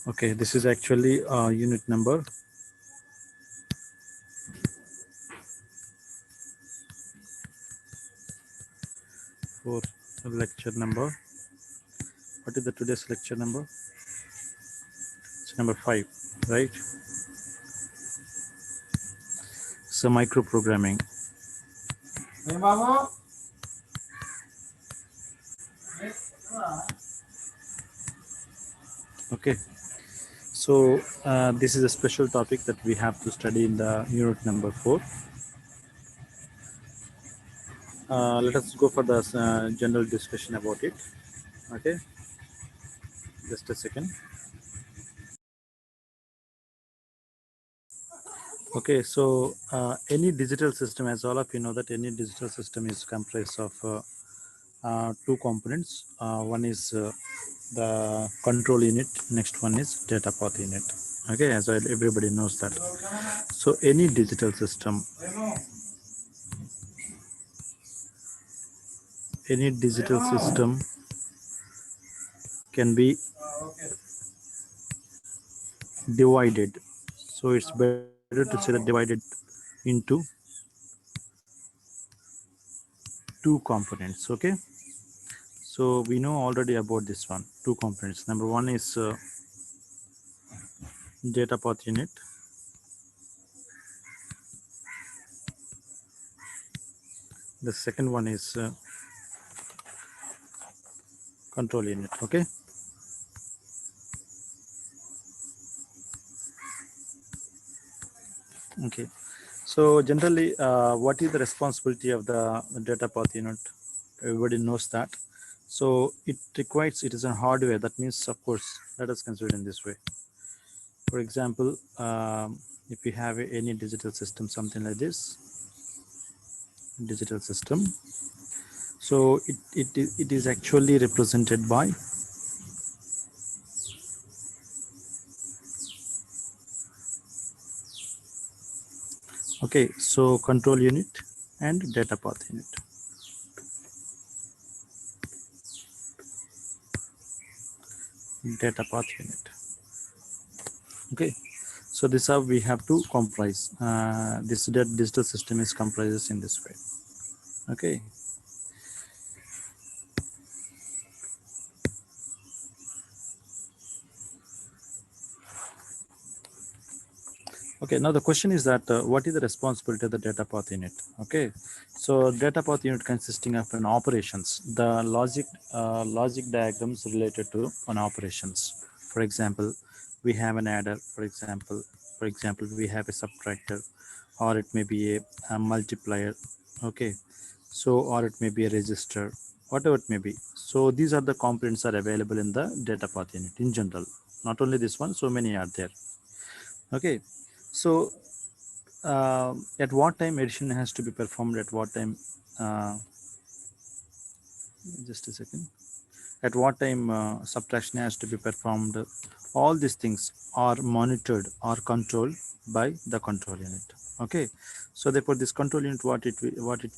Okay, this is actually unit number 4, lecture number. What is the today's lecture number? It's number 5, right? So microprogramming. Okay, so this is a special topic that we have to study in the unit number 4. Let us go for the general discussion about it. Okay, just a second. Okay, so any digital system, as all of you know, that any digital system is comprised of two components. One is the control unit, next one is data path unit. Okay, as well, everybody knows that. So any digital system, can be divided. So it's better to say that divided into two components. Okay, so we know already about this one, two components. Number one is data path unit. The second one is control unit. Okay, okay. So generally, what is the responsibility of the data path unit? Everybody knows that. So it is a hardware. That means, of course, let us consider in this way. For example, if you have any digital system, something like this, digital system. So it is actually represented by okay. So control unit and data path unit. Data path unit. Okay. So this is how we have to comprise. This digital system is comprises in this way. Okay. Okay, now the question is that what is the responsibility of the data path unit? Okay, so data path unit consisting of an operations, the logic diagrams related to an operations. For example, we have an adder. For example, we have a subtractor, or it may be a multiplier. Okay, so or it may be a register, whatever it may be. So these are the components are available in the data path unit in general. Not only this one, so many are there. Okay, so at what time addition has to be performed, at what time uh, just a second, at what time subtraction has to be performed, all these things are monitored or controlled by the control unit. Okay, so therefore this control unit, what it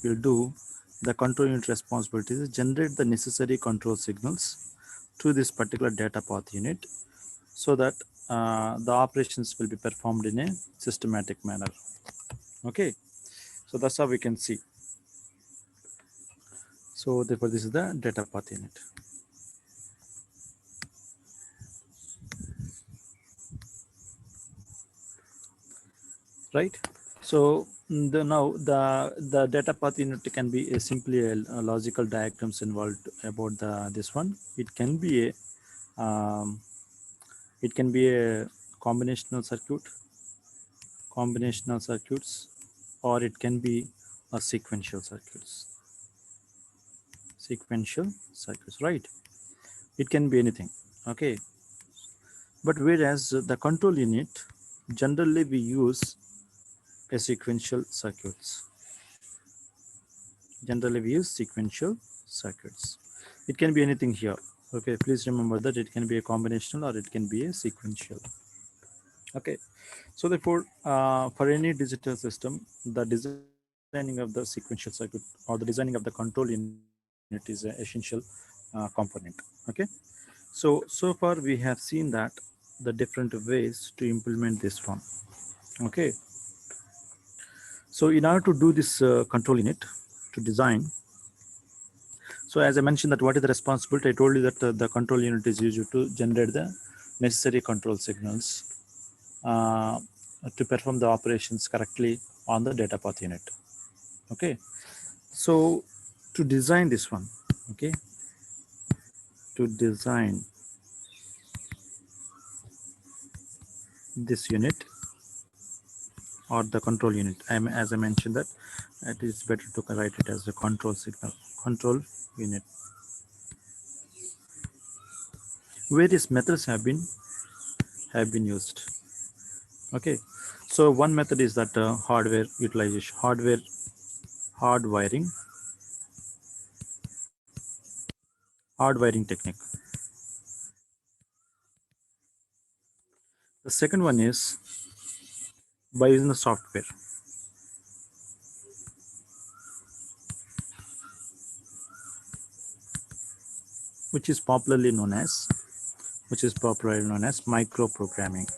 will do, the control unit responsibility is generate the necessary control signals to this particular data path unit, so that the operations will be performed in a systematic manner. Okay, so that's how we can see. So therefore this is the data path unit. Right, so the data path unit can be simply a logical diagrams involved about this one. It can be a combinational circuits, or it can be a sequential circuits, right? It can be anything. Okay, but whereas the control unit, generally we use a sequential circuits. Generally we use sequential circuits. It can be anything here. Okay, please remember that it can be a combinational or it can be a sequential. Okay, so therefore for any digital system, the designing of the sequential circuit or the designing of the control unit is an essential component. Okay, so far we have seen that the different ways to implement this one. Okay, so in order to do this control unit to design, so as I mentioned that what is the responsibility, I told you that the control unit is used to generate the necessary control signals uh, to perform the operations correctly on the data path unit. Okay, so to design this one, okay, to design this unit or the control unit, as I mentioned that it is better to write it as a control signal, control unit. Various methods have been used. Okay, so one method is that hardware utilization, hard wiring, hard wiring technique. The second one is by using the software, which is popularly known as microprogramming.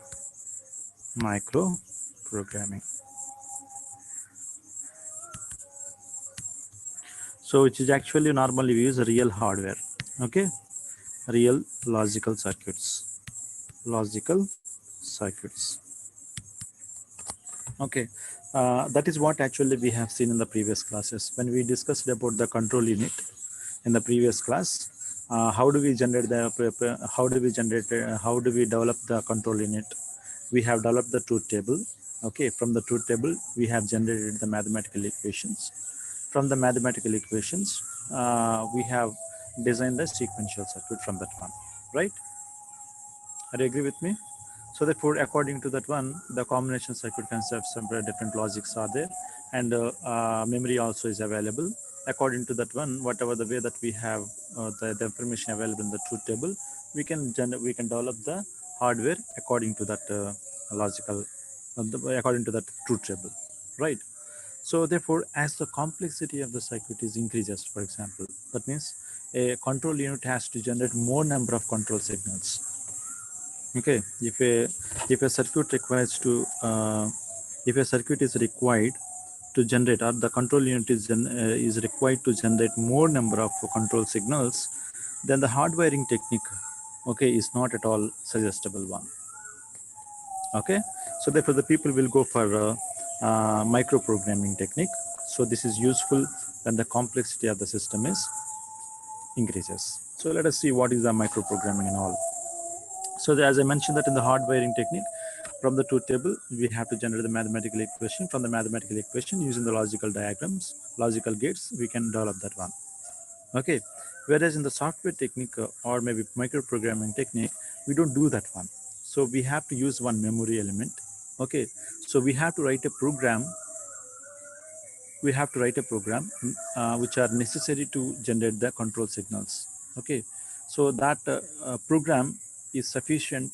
Microprogramming. So which is actually normally we use real hardware. Okay, real logical circuits. Logical circuits. Okay, that is what actually we have seen in the previous classes when we discussed about the control unit in the previous class. How do we generate how do we develop the control unit? We have developed the truth table. Okay, from the truth table we have generated the mathematical equations. From the mathematical equations we have designed the sequential circuit from that one, right? Are you agree with me? So therefore, according to that one, the combination circuit concepts, some different logics are there, and memory also is available. According to that one, whatever the way that we have the information available in the truth table, we can develop the hardware according to that logical, according to that truth table, right? So therefore, as the complexity of the circuit is increases, for example, that means a control unit has to generate more number of control signals. Okay, if a circuit requires to if a circuit is required to generate, or the control unit is required to generate more number of control signals, then the hard wiring technique, okay, is not at all suggestible one. Okay, so therefore the people will go for micro programming technique. So this is useful when the complexity of the system is increases. So let us see what is the micro programming and all. So as I mentioned that in the hard wiring technique, from the truth table, we have to generate the mathematical equation. From the mathematical equation, using the logical diagrams, logical gates, we can develop that one. Okay. Whereas in the software technique or maybe microprogramming technique, we don't do that one. So we have to use one memory element. Okay. So we have to write a program. We have to write a program which are necessary to generate the control signals. Okay. So that program is sufficient,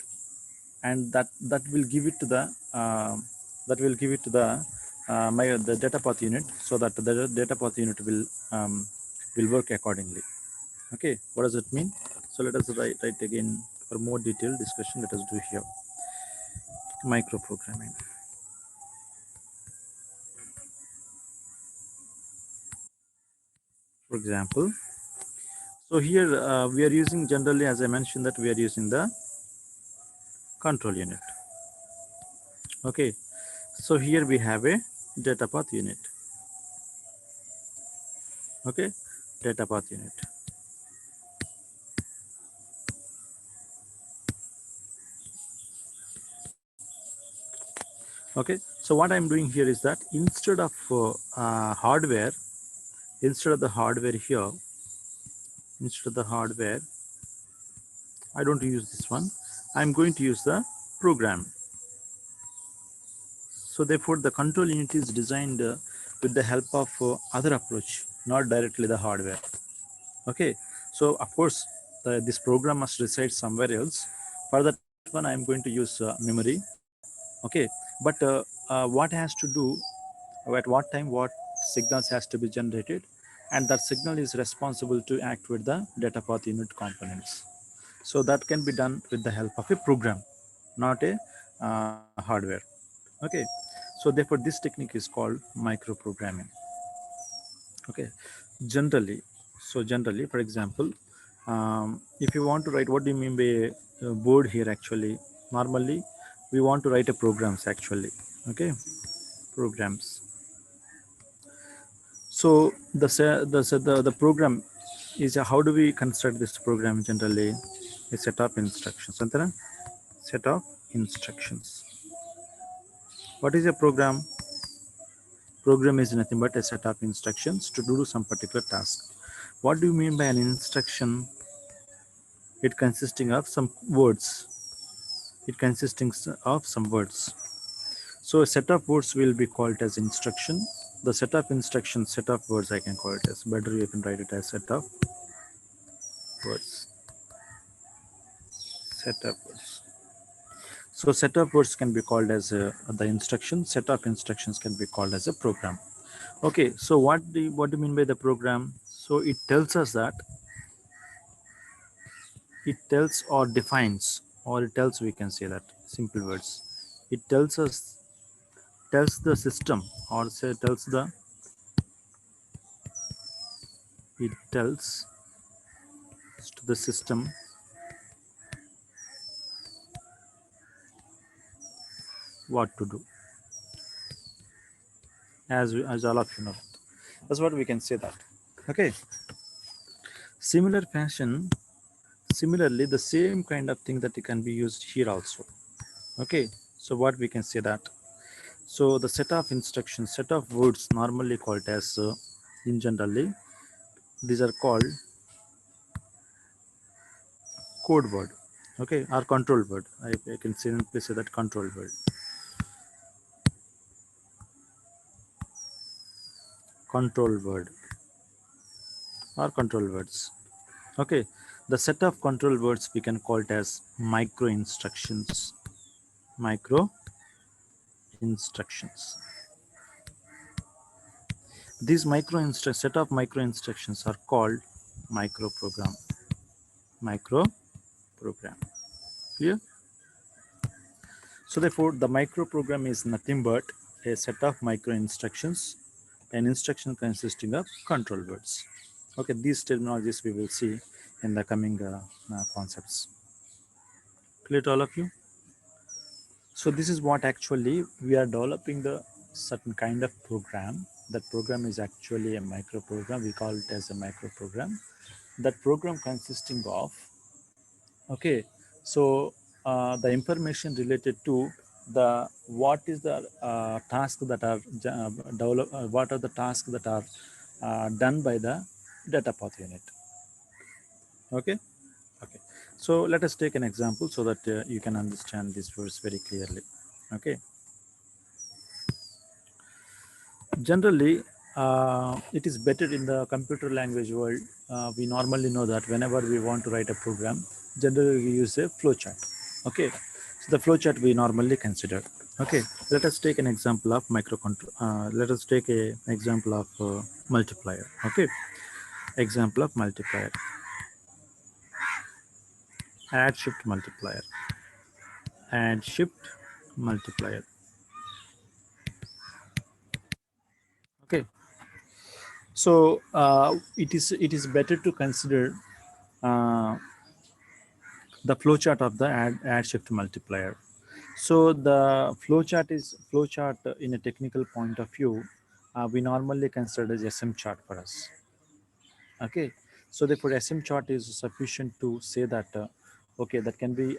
and that will give it to the the data path unit, so that the data path unit will work accordingly. Okay, what does it mean? So let us write again for more detailed discussion. Let us do here microprogramming. For example, so here we are using, generally as I mentioned, that we are using the control unit. Okay, so here we have a data path unit. Okay, data path unit. Okay, so what I'm doing here is that instead of hardware, instead of the hardware here, instead of the hardware, I don't use this one. I'm going to use the program. So therefore, the control unit is designed with the help of other approach, not directly the hardware. Okay, so of course, this program must reside somewhere else. For that one, I'm going to use memory. Okay, but what has to do, at what time, what signals has to be generated, and that signal is responsible to activate the data path unit components. So that can be done with the help of a program. not a hardware. Okay, so therefore this technique is called microprogramming. Okay, generally, so generally, for example, if you want to write, what do you mean by a board here? Actually, normally we want to write a programs actually. Okay, programs. So the program is how do we construct this program generally? A set of instructions. Antara? Set of instructions. What is a program? Program is nothing but a set of instructions to do some particular task. What do you mean by an instruction? It consisting of some words. It consisting of some words. So a set of words will be called as instruction. The set of instructions, set of words, I can call it as. Better you can write it as set of words. Set of words. So set of words can be called as the instruction. Set of instructions can be called as a program. Okay. So what do you mean by the program? So it tells us that it tells or defines, or it tells, we can say that simple words. It tells the system, or say tells the it tells to the system what to do, as all of you know. That's what we can say that. Okay. Similar fashion, similarly, the same kind of thing that it can be used here also. Okay. So what we can say that. So the set of instructions, set of words normally called as in generally, these are called code word. Okay, or control word. I can simply say that control word. Control word or control words. Okay, the set of control words we can call it as micro instructions. Micro instructions. These set of micro instructions are called microprogram. Microprogram. Clear? So therefore, the microprogram is nothing but a set of micro instructions, an instruction consisting of control words. Okay, these terminologies we will see in the coming concepts. Clear to all of you? So this is what actually we are developing the certain kind of program. That program is actually a micro program. We call it as a micro program. That program consisting of, okay, so the information related to the what is the task that are develop, what are the tasks that are done by the data path unit. Okay. Okay, so let us take an example so that you can understand this words very clearly. Okay, generally, it is better in the computer language world. We normally know that whenever we want to write a program, generally we use a flowchart. Okay, so the flowchart we normally consider. Okay, let us take an example of microcontrol. Let us take a example of multiplier. Okay, example of multiplier. Add shift multiplier. Add shift multiplier. Okay, so it is better to consider uh, the flowchart of the add shift multiplier. So the flowchart in a technical point of view. We normally consider as SM chart for us. Okay, so therefore SM chart is sufficient to say that okay, that can be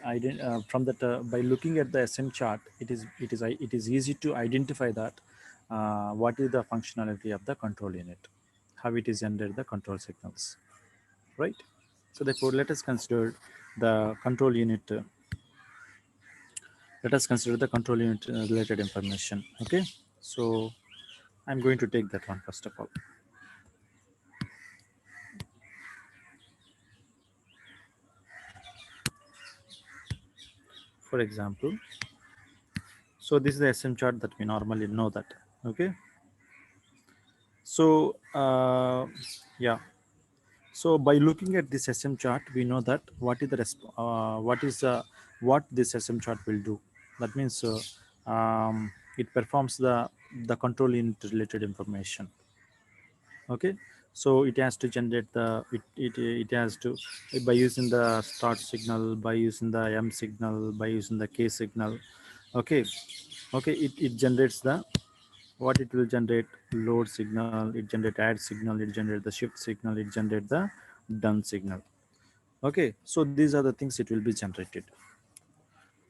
from that by looking at the SM chart, it is easy to identify that what is the functionality of the control unit, how it is generated the control signals, right? So therefore, let us consider the control unit. Let us consider the control unit related information. Okay, so I'm going to take that one first of all. For example, so this is the SM chart that we normally know that. Okay, so yeah, So by looking at this SM chart, we know that what this SM chart will do. That means it performs the control unit related information. Okay, so it has to generate it has to, by using the start signal, by using the M signal, by using the K signal. Okay, it generates the, what it will generate: load signal, it generate add signal, it generate the shift signal, it generate the done signal. Okay, so these are the things it will be generated.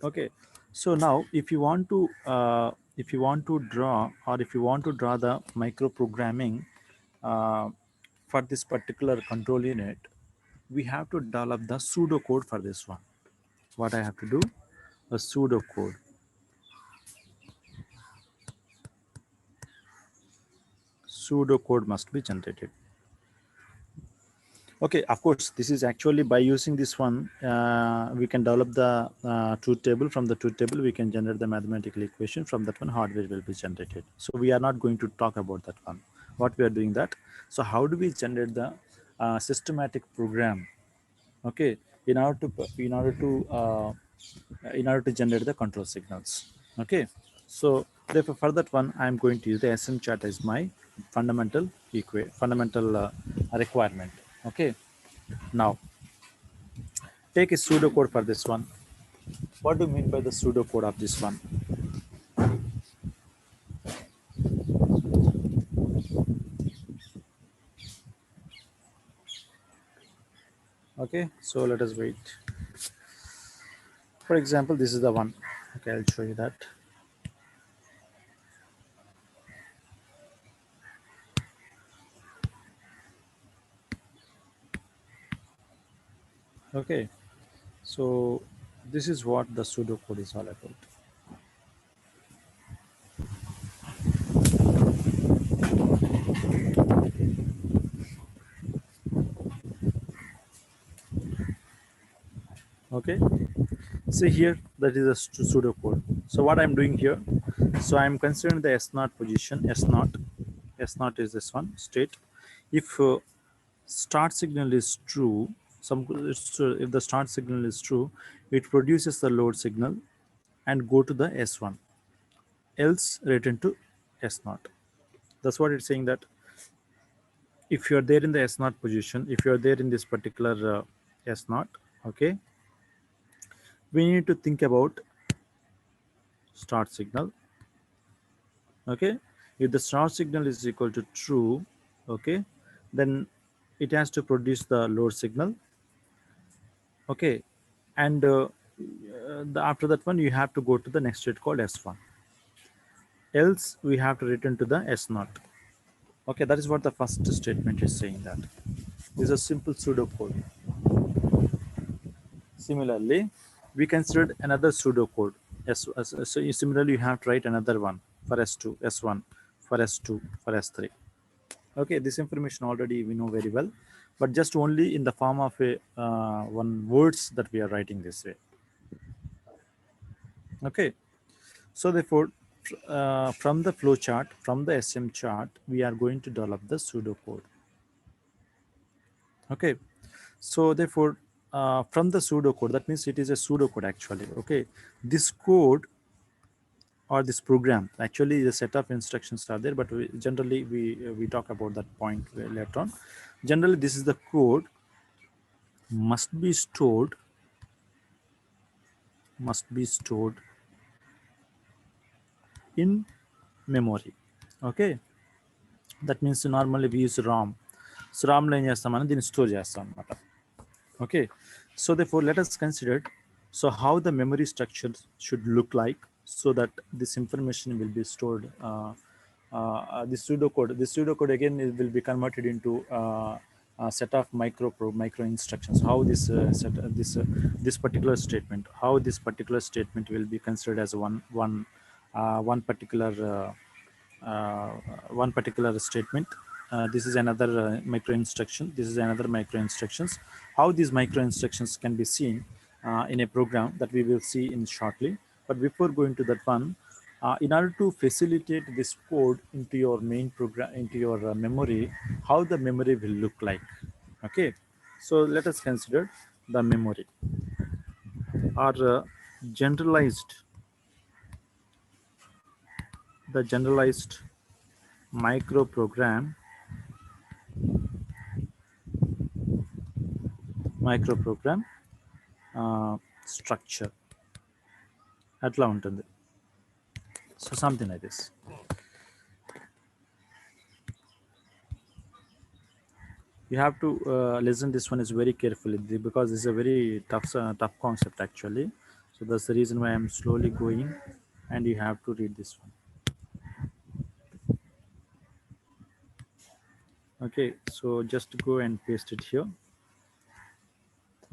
Okay, so now if you want to draw, or if you want to draw the micro programming uh, for this particular control unit, we have to develop the pseudo code for this one. What I have to do, a pseudo code must be generated. Okay, of course, this is actually by using this one, we can develop the truth table. From the truth table, we can generate the mathematical equation. From that one, hardware will be generated. So we are not going to talk about that one. What we are doing that. So how do we generate the systematic program? Okay, in order to in order to generate the control signals. Okay, so therefore for that one, I am going to use the SM chart as my fundamental requirement. Okay, now take a pseudocode for this one. What do you mean by the pseudocode of this one? Okay, so let us wait. For example, this is the one. Okay, I'll show you that. Okay, so this is what the pseudocode is all about. Okay, see here, that is a pseudocode. So what I'm doing here, so I'm considering the S0 position. S0 is this one state. If start signal is true, if the start signal is true, it produces the load signal and go to the S1, else return to S0. That's what it's saying, that if you're there in the S0 position, if you're there in this particular S0, okay, we need to think about start signal. Okay, if the start signal is equal to true, okay, then it has to produce the load signal. Okay, and after that one, you have to go to the next state called S1, else we have to return to the S0. Okay, that is what the first statement is saying, that this is a simple pseudocode. Similarly, we considered another pseudocode. So similarly, you have to write another one for S2, S1, for S2, for S3. Okay, this information already we know very well, but just only in the form of a one words that we are writing this way. Okay, so therefore, from the flow chart, from the SM chart, we are going to develop the pseudocode. Okay, so therefore, from the pseudocode, that means it is a pseudocode actually. Okay, this code or this program, actually the set of instructions are there, but generally we talk about that point later on. Generally, this is the code must be stored in memory. Okay, that means normally we use ROM. So ROM లో ఏం చేస్తామని దీన్ని store చేస్తాం అన్నమాట. Okay, so therefore let us consider so how the memory structure should look like, so that this information will be stored. This pseudocode again will be converted into a set of micro instructions. How this this particular statement, how this particular statement will be considered as one particular uh, one particular statement. This is another micro instruction. This is another micro instructions. How these micro instructions can be seen in a program that we will see in shortly. But before going to that one, in order to facilitate this code into your main program, into your memory, how the memory will look like. Okay, So let us consider the memory or generalized the generalized microprogram microprogram structure అట్లా ఉంటుంది. So something like this. You have to listen this one is very carefully because this is a very tough concept actually. So that's the reason why I'm slowly going, and you have to read this one. Okay, so just go and paste it here.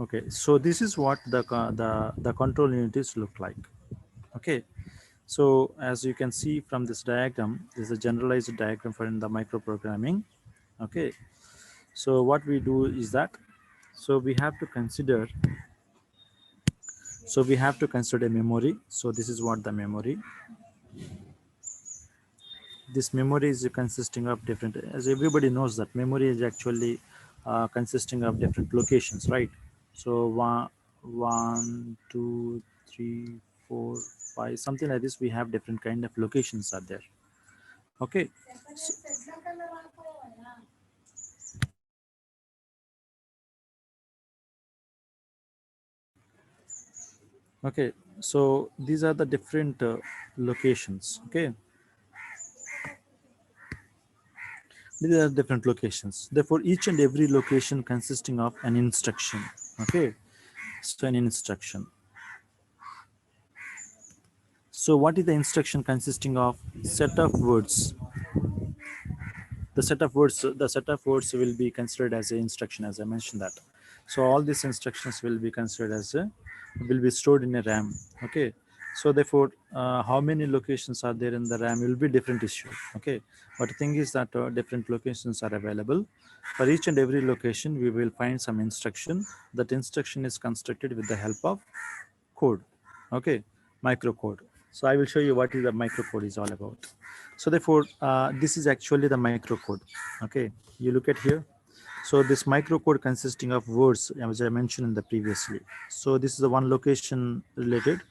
Okay, so this is what the control unities look like. Okay, so as you can see from this diagram, this is a generalized diagram for in the microprogramming. Okay, so what we do is that, so we have to consider memory. So this is what the memory. This memory is consisting of different, as everybody knows that memory is actually consisting of different locations, right? So one, two, three, four, five, something like this. We have different kind of locations are there. Okay. Okay, so these are the different locations. Okay, these are different locations. Therefore, each and every location consisting of an instruction. Okay, so an instruction. So what is the instruction consisting of? Set of words. The set of words will be considered as an instruction, as I mentioned that. So all these instructions will be considered as will be stored in a RAM. Okay, so therefore how many locations are there in the RAM will be different issue. Okay, but the thing is that different locations are available. For each and every location we will find some instruction. That instruction is constructed with the help of code. Okay, microcode. So I will show you what is the microcode is all about. So therefore this is actually the microcode. Okay, you look at here. So this microcode consisting of words, as I mentioned in the previously. So this is the one location related,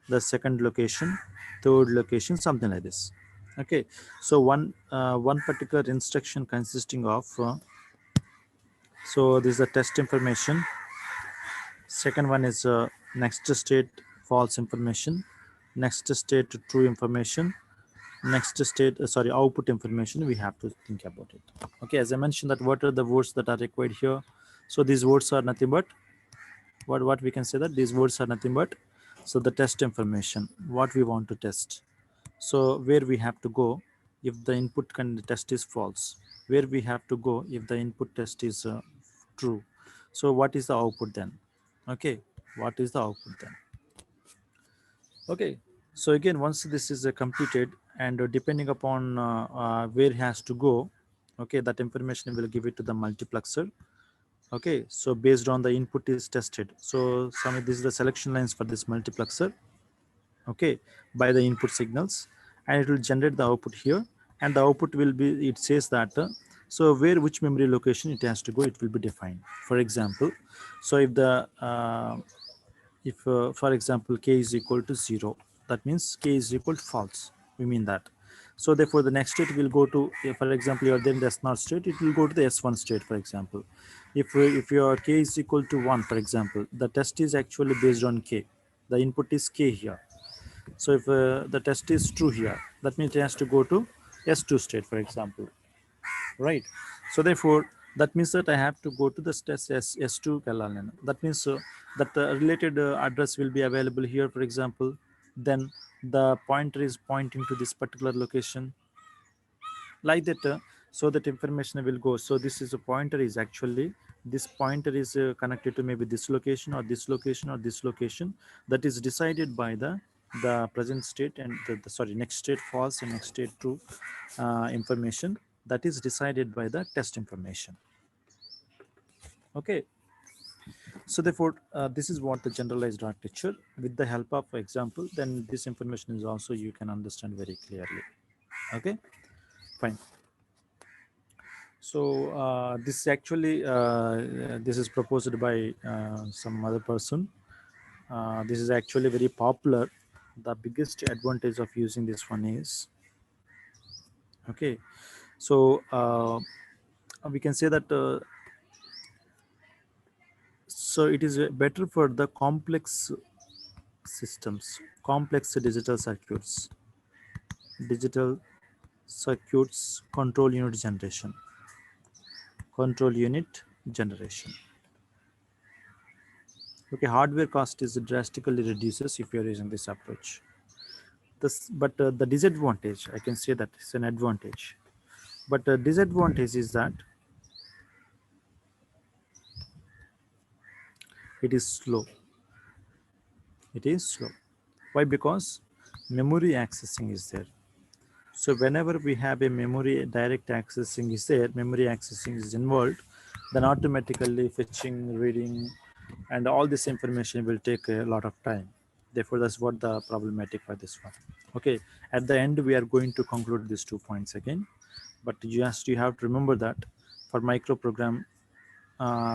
the second location, third location, something like this. Okay, so one particular instruction consisting of so this is the test information. Second one is next state false information, next state true information, next state sorry output information. We have to think about it. Okay, as I mentioned that what are the words that are required here. So these words are nothing but what we can say that these words are nothing but, so the test information, what we want to test. So where we have to go if the input test is false, where we have to go if the input test is true. So what is the output then? Okay, what is the output then? Okay, so again once this is completed, and depending upon where it has to go, okay, that information will give it to the multiplexer. Okay, so based on the input is tested, so this is the selection lines for this multiplexer. Okay, by the input signals, and it will generate the output here, and the output will be, it says that so which memory location it has to go, it will be defined. For example, so if the if for example k is equal to 0, that means k is equal to false, we mean that. So therefore the next state will go to, for example you are there in the s0 state, it will go to the s1 state. For example, if your k is equal to 1, for example, the test is actually based on k, the input is k here. So if the test is true here, that means it has to go to s2 state, for example, right? So therefore that means that I have to go to the test s2 Kalalana. That means that the related address will be available here, for example. Then the pointer is pointing to this particular location, like that, so that information will go. So this is a pointer is actually, this pointer is connected to maybe this location or this location or this location. That is decided by the present state and the sorry next state false and next state true information, that is decided by the test information. Okay, so therefore this is what the generalized architecture with the help of example, then this information is also you can understand very clearly. Okay, fine. So this is actually this is proposed by some other person. This is actually very popular. The biggest advantage of using this one is, okay, so we can say that so it is better for the complex systems, complex digital circuits, control unit generation. Okay, hardware cost is drastically reduces if you are using this approach. This, but the disadvantage, I can say that it's an advantage. But the disadvantage is that it is slow. It is slow. Why? Because memory accessing is there. So whenever we have a memory direct accessing is there, memory accessing is involved, then automatically fetching, reading, and all this information will take a lot of time. Therefore, that's what the problematic for this one. Okay, at the end, we are going to conclude these 2 points again. But just you have to remember that for microprogram,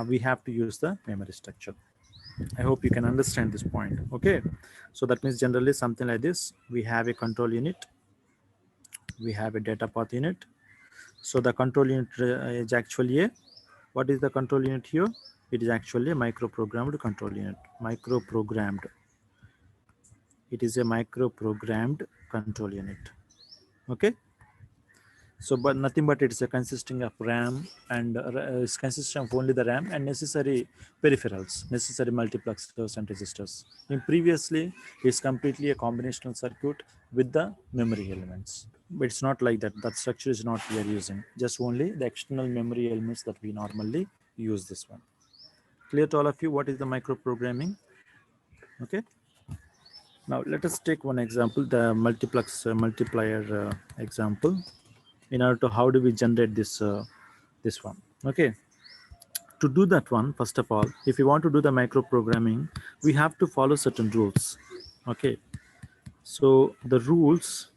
we have to use the memory structure. I hope you can understand this point. Okay, so that means generally something like this. We have a control unit, we have a data path unit. So the control unit is actually a, what is the control unit here? It is actually a microprogrammed control unit. Microprogrammed. It is a microprogrammed control unit. Okay. So, but nothing but it's a consisting of RAM and it's consisting of only the RAM and necessary peripherals, necessary multiplexers and resistors. In previously, it's completely a combinational circuit with the memory elements. But it's not like that. That structure is not we are using. Just only the external memory elements that we normally use this one. Clear to all of you what is the microprogramming? Okay. Now let us take one example, the multiplex multiplier example. In order to how do we generate this one? Okay. To do that one, first of all, if you want to do the microprogramming, we have to follow certain rules. Okay. So the rules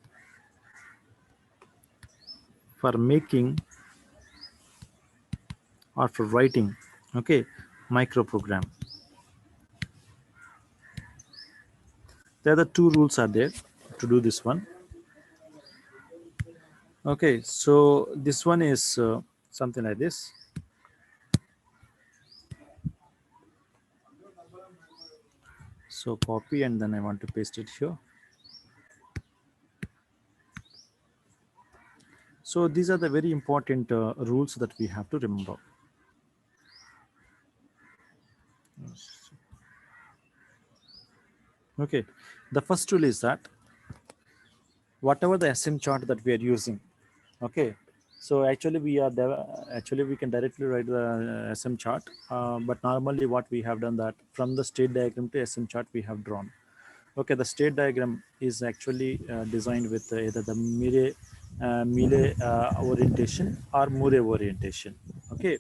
for making or for writing, okay, microprogram. There are the two rules are there to do this one. Okay, so this one is something like this. So copy and then I want to paste it here. So these are the very important rules that we have to remember. Okay, the first rule is that whatever the SM chart that we are using, okay, so actually we can directly write the SM chart, but normally what we have done that from the state diagram to SM chart we have drawn. Okay, the state diagram is actually designed with either the Mealy orientation or Moore orientation. Okay,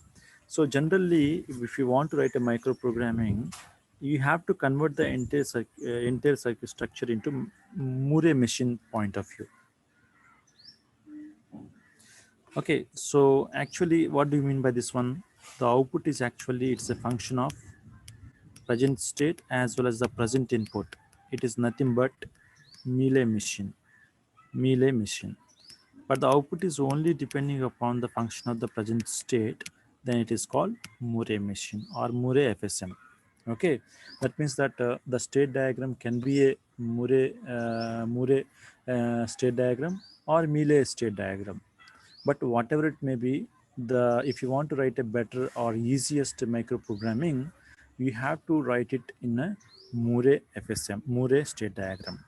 so generally, if you want to write a microprogramming, you have to convert the entire circuit structure into Moore machine point of view. Okay, so actually, what do you mean by this one? The output is actually it's a function of present state as well as the present input. It is nothing but Mealy machine. But the output is only depending upon the function of the present state, then it is called Moore machine or Moore FSM. Okay, that means that the state diagram can be a Moore state diagram or Mealy state diagram. But whatever it may be, the if you want to write a better or easiest microprogramming, you have to write it in a Moore FSM, Moore state diagram.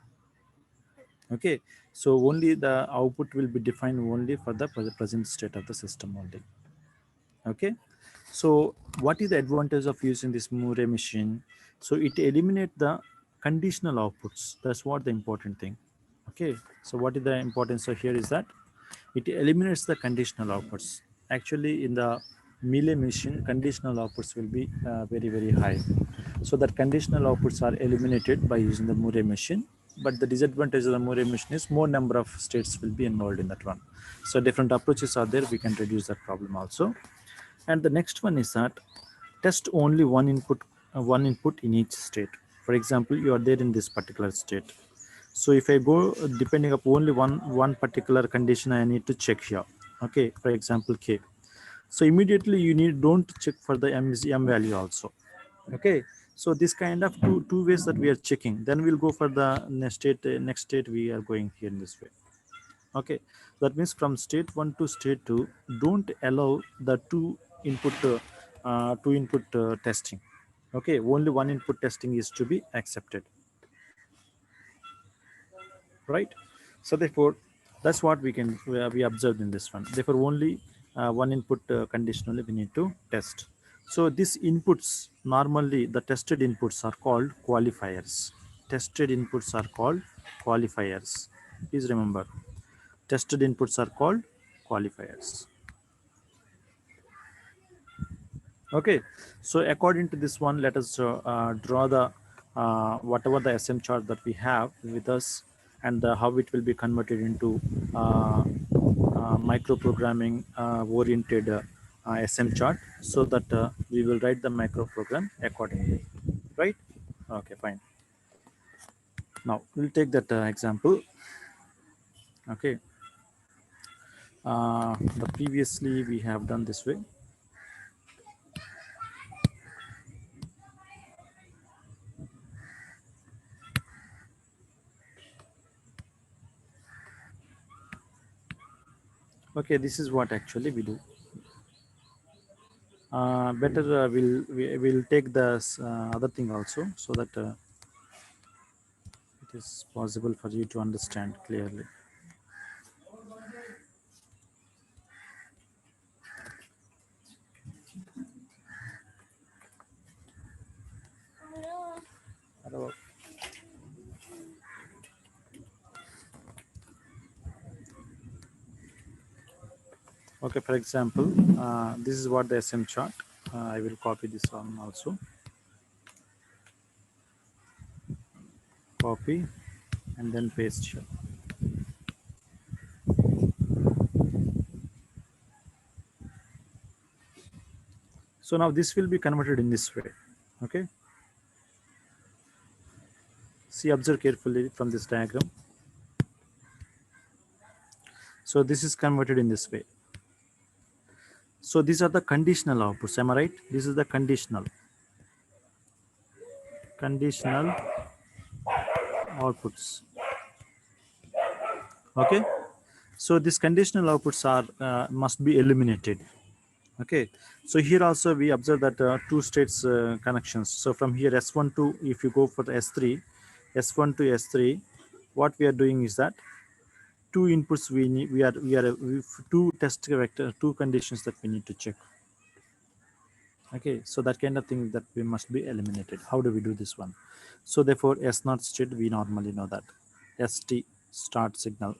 Okay, so only the output will be defined only for the present state of the system only. Okay, so what is the advantage of using this Moore machine? So it eliminates the conditional outputs. That's what the important thing. Okay, so what is the importance of here is that it eliminates the conditional outputs. Actually, in the Mealy machine, conditional outputs will be very high. So that conditional outputs are eliminated by using the Moore machine. but the disadvantage of the Moore machine is more number of states will be involved in that one. So different approaches are there. We can reduce that problem also. And the next one is that test only one input in each state. For example, you are there in this particular state. So if I go depending upon only one particular condition, I need to check here. Okay, for example, K. So immediately you don't check for the M value also. Okay, so this kind of two ways that we are checking. Then we'll go for the next state we are going here in this way. Okay, that means from state 1 to state 2, don't allow the two input testing. Okay, only one input testing is to be accepted, right? So therefore that's what we observed in this one. Therefore only one input conditionally we need to test. So these inputs, normally the tested inputs are called qualifiers. Tested inputs are called qualifiers. Please remember, tested inputs are called qualifiers. Okay, so according to this one, let us draw the whatever the SM chart that we have with us, and how it will be converted into microprogramming oriented SM chart, so that we will write the microprogram accordingly, right? Okay, fine. Now we'll take that example. Okay, the previously we have done this way. Okay, this is what actually we do. Better we'll take this other thing also, so that it is possible for you to understand clearly. Hello. Okay, for example, this is what the SM chart. I will copy this one also. Copy and then paste here. So now this will be converted in this way. Okay. See, observe carefully from this diagram. So this is converted in this way. So these are the conditional outputs. Am I right? This is the conditional outputs. Okay. So these conditional outputs are must be eliminated. Okay, so here also we observe that two states connections. So from here S1 to, if you go for the S3, S1 to S3, what we are doing is that two inputs we need, two test vector, two conditions that we need to check. Okay, so that kind of thing that we must be eliminated. How do we do this one? So therefore S0 state, we normally know that ST, start signal.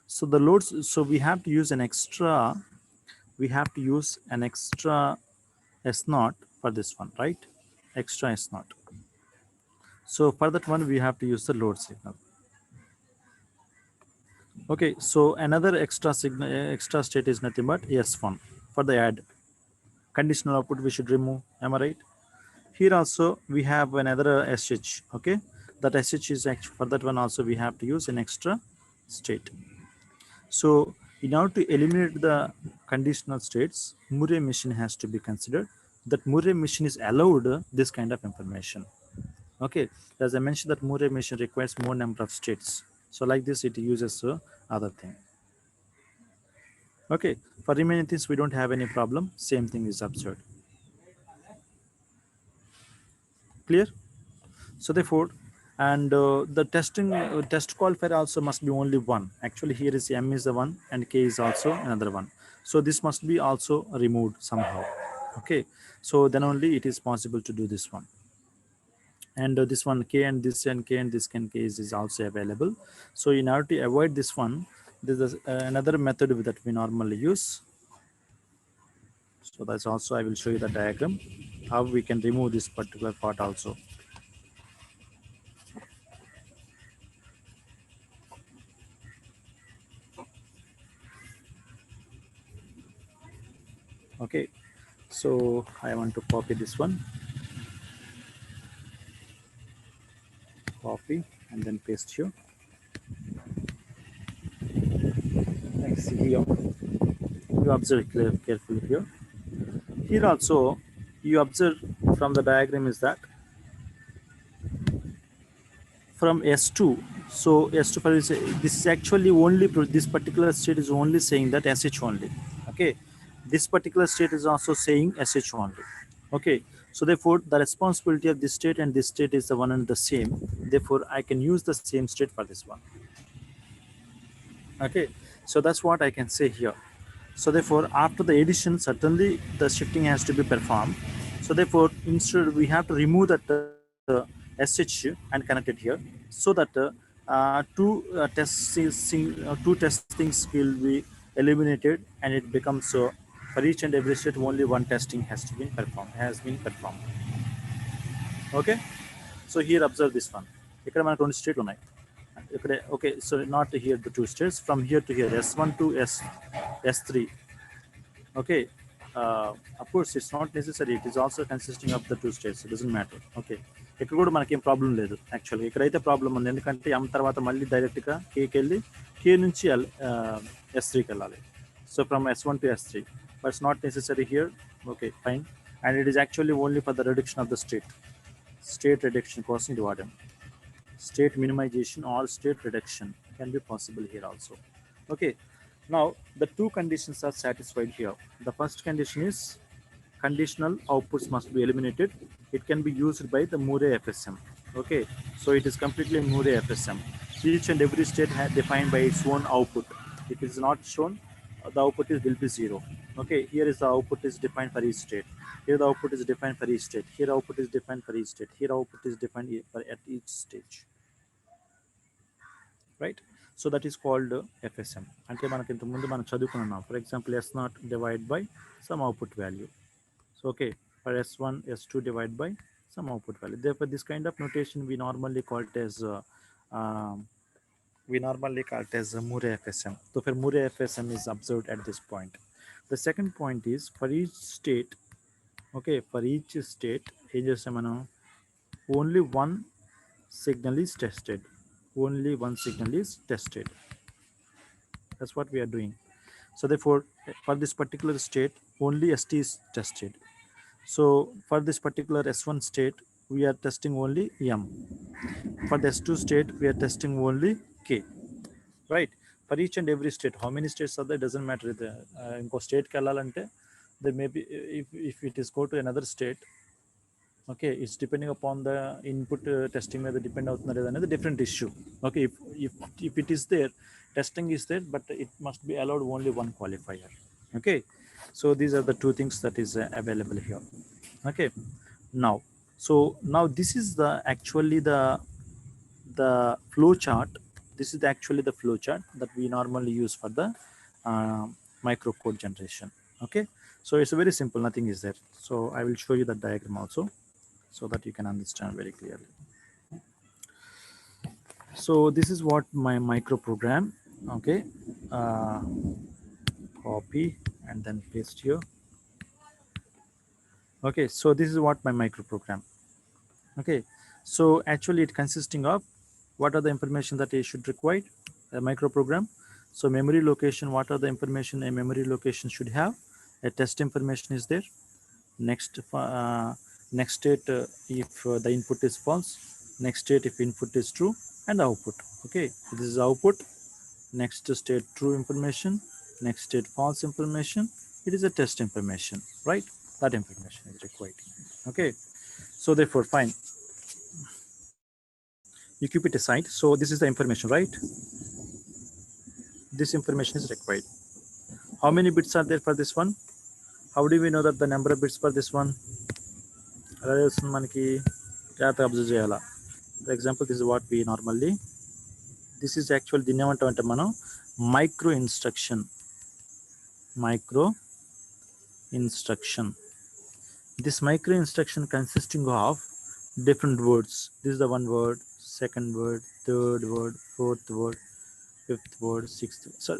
So the loads, so we have to use an extra S0 for this one, right? Extra S0. So for that one, we have to use the load signal. Okay, so another extra state is nothing but S1 for the add. Conditional output we should remove. Am I right? Here also we have another SH. Okay, that SH is actually, for that one also we have to use an extra state. So in order to eliminate the conditional states, Murray machine has to be considered. That Murray machine is allowed this kind of information. Okay, as I mentioned, that Murray machine requires more number of states. So like this, it uses other thing. Okay, for remaining things, we don't have any problem. Same thing is observed. Clear? So therefore, and the test qualifier also must be only one. Actually, here is M is the one and K is also another one. So this must be also removed somehow. Okay, so then only it is possible to do this one. And this one K and this and K and this can K is also available. So in order to avoid this one, this is another method that we normally use. So that's also, I will show you the diagram how we can remove this particular part also. Okay, so I want to copy this one, copy and then paste here. Let's see here. You observe carefully here. Here also, you observe from the diagram is that from S2. So S2 for this is actually only this particular state is only saying that SH only. Okay, this particular state is also saying SH only. Okay, so therefore the responsibility of this state and this state is the one and the same. Therefore, I can use the same state for this one. Okay, so that's what I can say here. So therefore, after the addition, certainly the shifting has to be performed. So therefore, instead we have to remove that SH and connect it here, so that two testings will be eliminated, and it becomes so for each and every state only one testing has been performed. Okay, so here observe this one. ఇక్కడ మనకు రెండు స్టేట్లు ఉన్నాయి. ఇక్కడ okay, so not here the two states, from here to here S1 to S3. Okay, of course it's not necessary, it is also consisting of the two states, it doesn't matter. Okay, ఇక్కడ కూడా మనకేం problem లేదు యాక్చువల్గా. ఇక్కడైతే problem ఉంది, ఎందుకంటే M తర్వాత మళ్ళీ డైరెక్ట్గా కేకి వెళ్ళి కే నుంచి S3కి వెళ్ళాలి. So from S1 to S3, but it's not necessary here. Okay, fine. And it is actually only for the reduction of the state reduction కోసం ఇది వాడాం. State minimization or state reduction can be possible here also. Okay, now the two conditions are satisfied here. The first condition is conditional outputs must be eliminated. It can be used by the Murray FSM. Okay, so it is completely Murray FSM. Each and every state defined by its own output. If it is not shown, the output will be 0. Okay, here is the output is defined for each state. Here the output is defined for each state. Here output is defined for each state. Here output is defined at each stage. Right? So that is called FSM. అంటే మనకి ఇంత ముందు మనం చదువుకున్నాం. For example, S0 divided by some output value. So okay, for S1, S2 divided by some output value. Therefore, this kind of notation we normally call it as Murray FSM. So for Murray FSM is observed at this point. The second point is for each state. Okay, for each state, only one signal is tested. Only one signal is tested. That's what we are doing. So therefore, for this particular state, only ST is tested. So for this particular S1 state, we are testing only M. For the S2 state, we are testing only K. Right? For each and every state, how many states are there doesn't matter. Inko state ki vellalante, there may be, if it is go to another state, okay, it's depending upon the input testing whether depend outunnado another different issue. Okay, if it is there, testing is there, but it must be allowed only one qualifier. Okay, so these are the two things that is available here. Okay, now this is the actually the flow chart. This is actually the flow chart that we normally use for the microcode generation. Okay, so it's very simple, nothing is there. So I will show you the diagram also, so that you can understand very clearly. So this is what my microprogram. Okay, copy and then paste here. Okay, so this is what my microprogram. Okay, so actually it consisting of what are the information that I should require a microprogram. So memory location, what are the information a memory location should have? A test information is there. Next state if the input is false, next state if input is true, and output. Okay, this is output. Next state true information, next state false information. It is a test information, right? That information is required. Okay, so therefore fine, you keep it aside. So this is the information, right? This information is required. How many bits are there for this one? How do we know that the number of bits for this one? For example, this is what we normally, this is actually the name of micro instruction. This micro instruction consisting of different words. This is the one word, second word, third word, fourth word. fifth word, sixth. So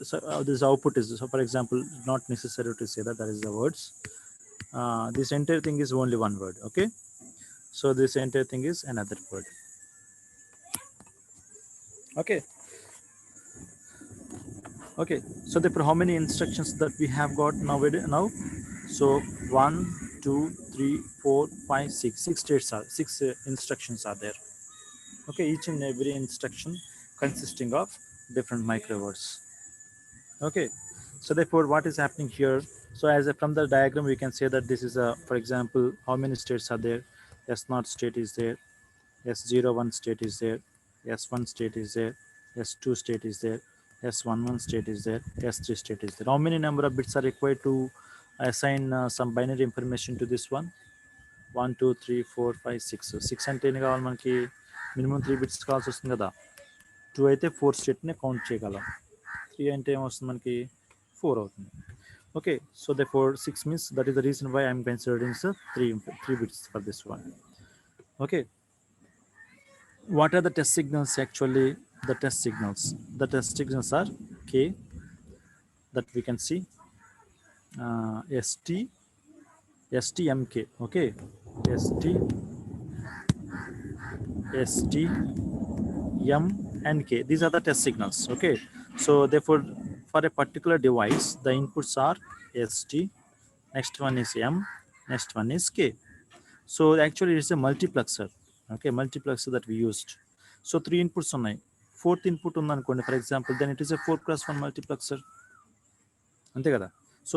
this output is, so for example, not necessary to say that is the words. This entire thing is only one word. Okay, so this entire thing is another word. Okay. Okay, so therefore how many instructions that we have got now? So 1, 2, 3, 4, 5, 6. Six states are, six instructions are there. Okay, each and every instruction consisting of different microwords. Okay, so therefore what is happening here? So from the diagram we can say that this is a, for example, how many states are there? S0 state is there, S01 state is there, S1 state is there, S2 state is there, S11 state is there, S3 state is there. How many number of bits are required to assign some binary information to this one? 1, 2, 3, 4, 5, 6. So 6 అంటే ఎన్ని కావాలి మనకి? Minimum 3 bits కావాల్సి వస్తుంది కదా. 2 అయితే 4 స్టేట్ని count చేయగలం. 3 అంటే ఏమొస్తుంది మనకి? 4 అవుతుంది. Okay, so therefore 6 means, that is the reason why I'm considering 3 bits for this one. Okay, what are the test signals actually? The test signals are K, that we can see, ST, STMK. Okay, ST, M and K. These are the test signals. Okay, so therefore for a particular device the inputs are ST, next one is M, next one is K. So actually it's a multiplexer. Okay, multiplexer that we used. So 3 inputs ఉన్నాయి, fourth input ఉందనుకోండి for example, then it is a 4x1 multiplexer. అంతే కదా. So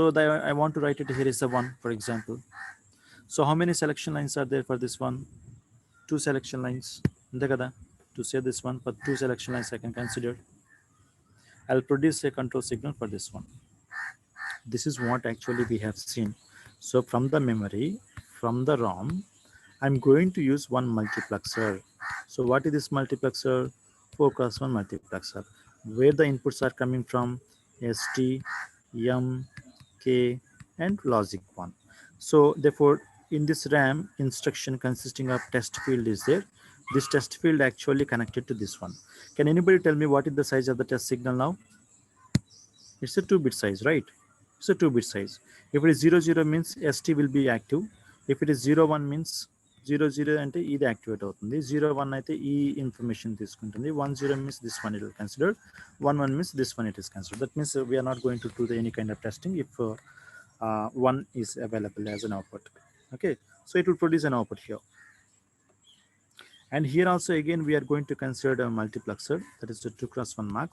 I want to write it here is a 1, for example. So how many selection lines are there for this one? 2 selection lines. అంతే కదా. To say this one, for 2 selection lines I can consider. I'll produce a control signal for this one. This is what actually we have seen. So from the memory, from the ROM, I'm going to use one multiplexer. So what is this multiplexer? 4x1 multiplexer, where the inputs are coming from ST, M, K and logic 1. So therefore in this RAM instruction consisting of test field is there. This test field actually connected to this one. Can anybody tell me what is the size of the test signal now? It's a 2-bit size, right? It's a 2-bit size. If it is 00 means ST will be active. If it is 01 means 00 అంటే ఇది activate అవుతుంది. 01 అయితే ఈ information తీసుకుంటుంది. 10 means this one it will consider. 11 means this one it is considered. That means we are not going to do any kind of testing if 1 is available as an output. Okay, so it will produce an output here. And here also again we are going to consider a multiplexer, that is the 2x1 max.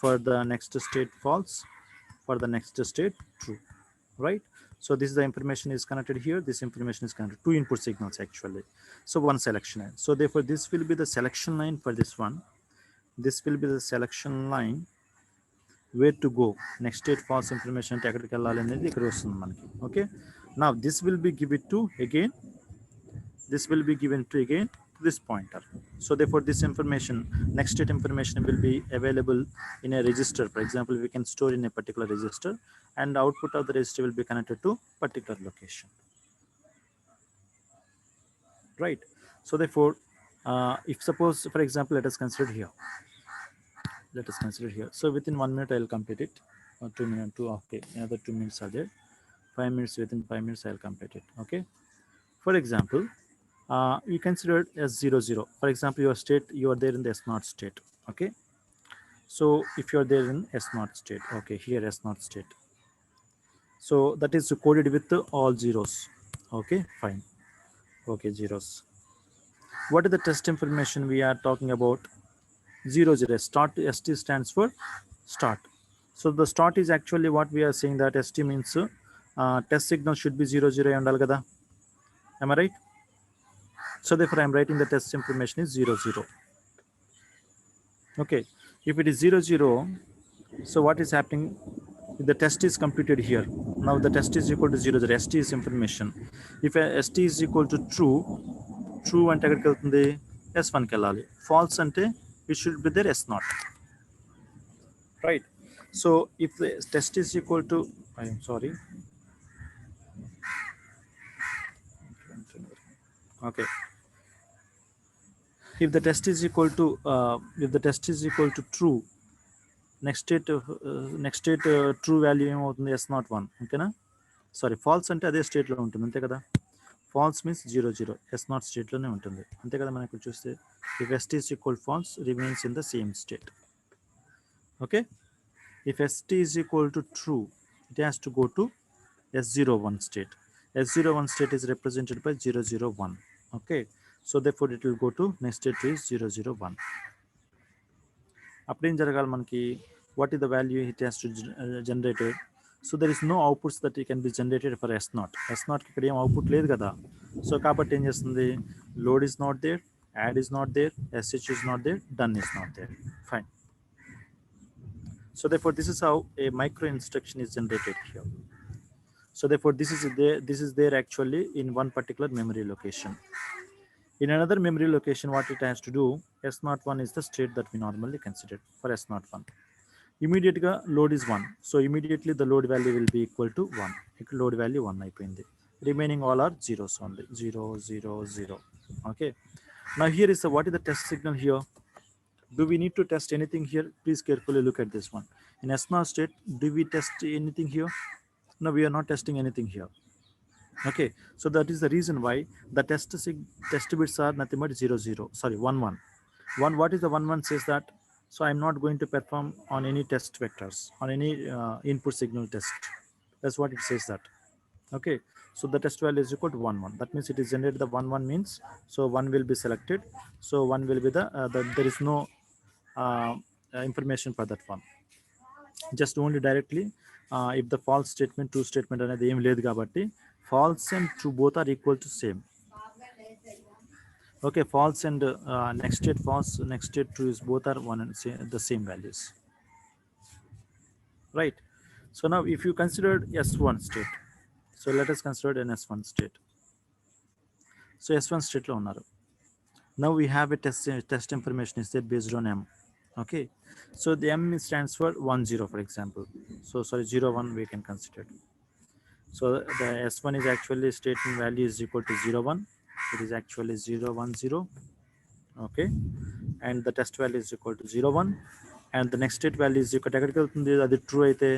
For the next state false, for the next state true, right? So this is the information is connected here, this information is connected, 2 input signals actually. So 1 selection line. So therefore this will be the selection line for this one. This will be the selection line where to go, next state false information అంటే ఎక్కడికి వెళ్ళాలి అనేది ఇక్కడ వస్తుంది మనకి. Okay, now this will be given to again, this will be given to again this pointer. So therefore this information, next state information will be available in a register. For example, we can store in a particular register and the output of the register will be connected to particular location, right? So therefore if suppose for example let us consider here, so within 1 minute I'll complete it, or 2 minutes, okay, another 2 minutes are there, 5 minutes, within 5 minutes I'll complete it. Okay, for example, you consider as 00. For example, your state, you are there in the S0 state. Okay, so if you are there in S0 state, okay, here S0 state, so that is coded with all zeros. Okay, fine. Okay, zeros. What is the test information we are talking about? 00. Start. ST stands for start. So the start is actually what we are saying, that ST means test signal should be 00 ఉండాలి కదా. Am I right? So therefore I am writing the test information is 00. Okay, if it is 00, so what is happening? The test is completed here. Now the test is equal to 00. ST is information. If ST is equal to true అంటే ఎక్కడికి వెళ్తుంది? S1కి వెళ్ళాలి. False అంటే it should be there S0, right? So if the test is equal to, I am sorry, okay, if the test is equal to true, next state true value ఏమవుతుంది S01 ఓకేనా sorry falls అంటే అదే స్టేట్లో ఉంటుంది అంతే కదా falls means 00 S0 స్టేట్లోనే ఉంటుంది అంతే కదా మనం ఇక్కడ చూస్తే if st is equal false remains in the same state okay if st is equal to true it has to go to S01 state S01 state is represented by 001 okay so therefore it will go to next state is 001 అప్పుడు ఏం జరగాలి మనకి what is the value it has to generated so there is no outputs that it can be generated for S0 కి ఇక్కడ ఏం output లేదు కదా so కాబట్టి ఏం చేస్తుంది load is not there add is not there sh is not there done is not there fine so therefore this is how a micro instruction is generated here so therefore this is there actually in one particular memory location in another memory location what it has to do S01 is the state that we normally consider for S01 immediate load is 1 so immediately the load value will be equal to 1 load value 1 అయిపోయింది remaining all are zeros only 0 0 0 okay now here is what is the test signal here do we need to test anything here please carefully look at this one in S0 state do we test anything here no we are not testing anything here okay so that is the reason why the test bits are nothing but 0 0 sorry 1 1 1 what is the 1 1 says that so I'm not going to perform on any test vectors on any input signal test that's what it says that okay so the test value is equal to 1 1 that means it is generated the 1 1 means so 1 will be selected so 1 will be the there is no information for that one just only directly if the false statement true statement అనేది ఏం లేదు కాబట్టి false and true both are equal to same okay false and next state false next state true is both are one and the same values right so now if you considered S1 state so let us consider an S1 state so S1 state lo unnaru now we have a test information is there based on M okay so the M stands for 1 0 for example so sorry 0 1 we can consider so the S1 is actually stating value is equal to 0 1 it is actually 0 1 0 okay and the test value is equal to 0 1 and the next state value is equal to ఎక్కడికి వెళ్తుంది అది true అయితే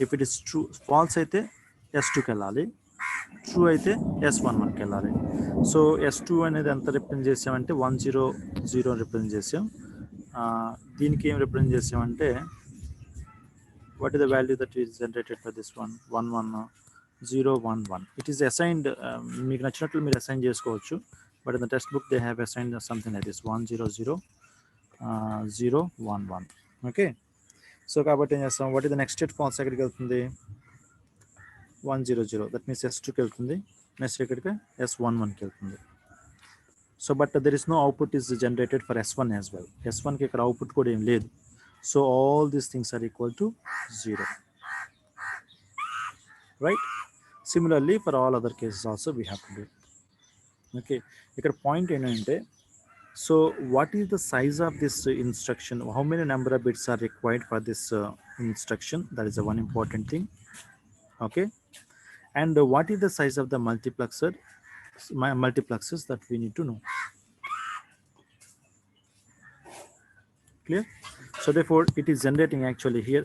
if it is true false అయితే S2కి వెళ్ళాలి true అయితే S11 కి వెళ్ళాలి so S2 అనేది ఎంత రిప్రజెంట్ చేసామంటే 1 0 0 రిప్రజెంట్ చేసాం దీనికి ఏం రిప్రజెంట్ చేసామంటే what is the value that is generated for this one 1 1 0 1 1 it is assigned మీకు నచ్చినట్లు మీరు అసైన్ చేసుకోవచ్చు but in the textbook they have assigned something like this 1 0 0 0 1 1 okay so కాబట్టి ఏం చేస్తాం what is the next state false ఎక్కడికి వెళ్తుంది 1 0 0 that means S2కి వెళ్తుంది నెక్స్ట్ ఎక్కడికి S11కి వెళ్తుంది so but there is no output is generated for S1 as well S1 కి ఇక్కడ అవుట్పుట్ కూడా ఏం లేదు so all these things are equal to 0 right similarly for all other cases also we have to do okay ఇక్కడ point ఏంటంటే so what is the size of this instruction how many number of bits are required for this instruction that is the one important thing okay and what is the size of the multiplexers that we need to know clear so therefore it is generating actually here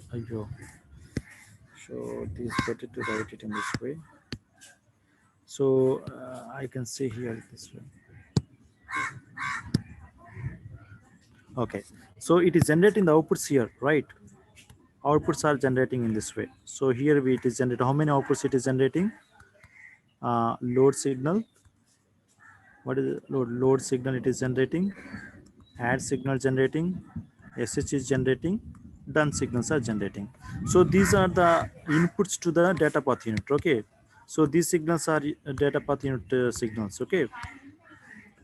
so it is better to write it in this way so I can see here this way okay so it is generating the outputs here right outputs are generating in this way so here it is generating how many outputs it is generating load signal what is load signal it is generating add signal generating sh is generating done signals are generating so these are the inputs to the data path unit okay so these signals are data path unit signals okay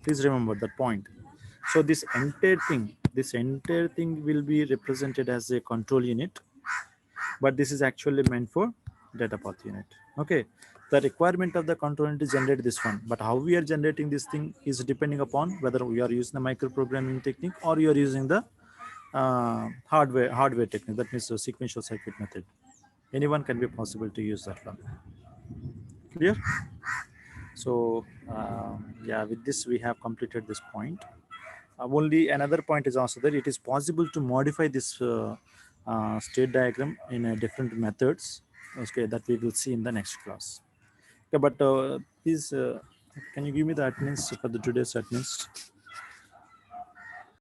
please remember that point so this entire thing will be represented as a control unit but this is actually meant for data path unit okay the requirement of the control unit is generate this one but how we are generating this thing is depending upon whether we are using the microprogramming technique or you are using the hardware technique that means the sequential circuit method anyone can be possible to use that one clear so yeah with this we have completed this point only another point is also that it is possible to modify this state diagram in a different methods. Okay, that we will see in the next class. Okay, but please, can you give me the attendance for the today's attendance?